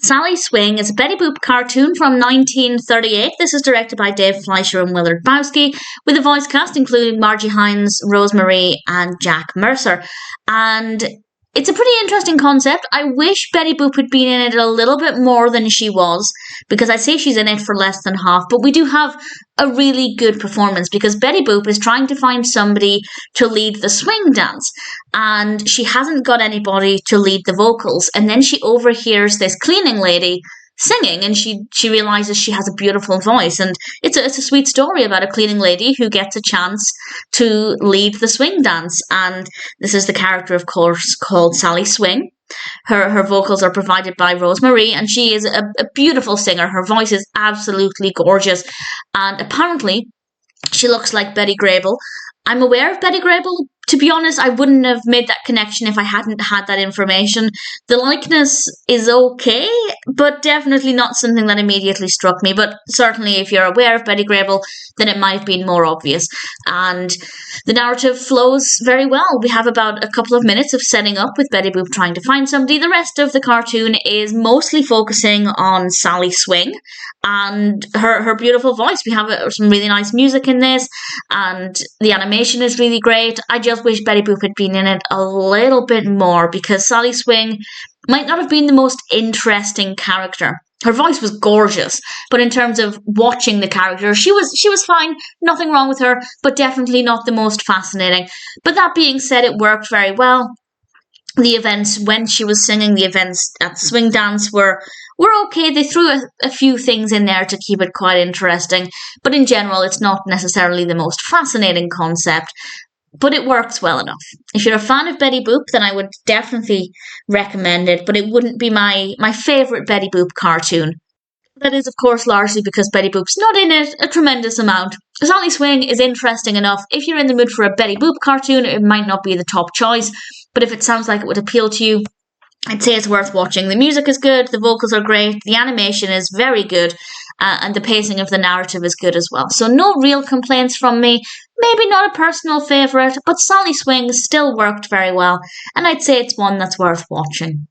Sally Swing is a Betty Boop cartoon from 1938. This is directed by Dave Fleischer and Willard Bowski, with a voice cast including Margie Hines, Rosemary, and Jack Mercer. And it's a pretty interesting concept. I wish Betty Boop had been in it a little bit more than she was, because I say she's in it for less than half, but we do have a really good performance because Betty Boop is trying to find somebody to lead the swing dance, and she hasn't got anybody to lead the vocals, and then she overhears this cleaning lady singing, and she realizes she has a beautiful voice, and it's a sweet story about a cleaning lady who gets a chance to lead the swing dance. And this is the character, of course, called Sally Swing. Her vocals are provided by Rosemary, and she is a beautiful singer. Her voice is absolutely gorgeous, and apparently she looks like Betty Grable. I'm aware of Betty Grable. To be honest, I wouldn't have made that connection if I hadn't had that information. The likeness is okay, but definitely not something that immediately struck me. But certainly if you're aware of Betty Grable, then it might have been more obvious. And the narrative flows very well. We have about a couple of minutes of setting up with Betty Boop trying to find somebody. The rest of the cartoon is mostly focusing on Sally Swing and her beautiful voice. We have some really nice music in this, and the animation is really great. I just wish Betty Boop had been in it a little bit more, because Sally Swing might not have been the most interesting character. Her voice was gorgeous, but in terms of watching the character, she was fine, nothing wrong with her, but definitely not the most fascinating. But that being said, it worked very well. The events when she was singing, the events at the swing dance were okay. They threw a few things in there to keep it quite interesting, but in general, it's not necessarily the most fascinating concept. But it works well enough. If you're a fan of Betty Boop, then I would definitely recommend it, but it wouldn't be my favourite Betty Boop cartoon. That is, of course, largely because Betty Boop's not in it a tremendous amount. Sally Swing is interesting enough. If you're in the mood for a Betty Boop cartoon, it might not be the top choice, but if it sounds like it would appeal to you, I'd say it's worth watching. The music is good, the vocals are great, the animation is very good, and the pacing of the narrative is good as well. So no real complaints from me. Maybe not a personal favourite, but Sally Swing still worked very well, and I'd say it's one that's worth watching.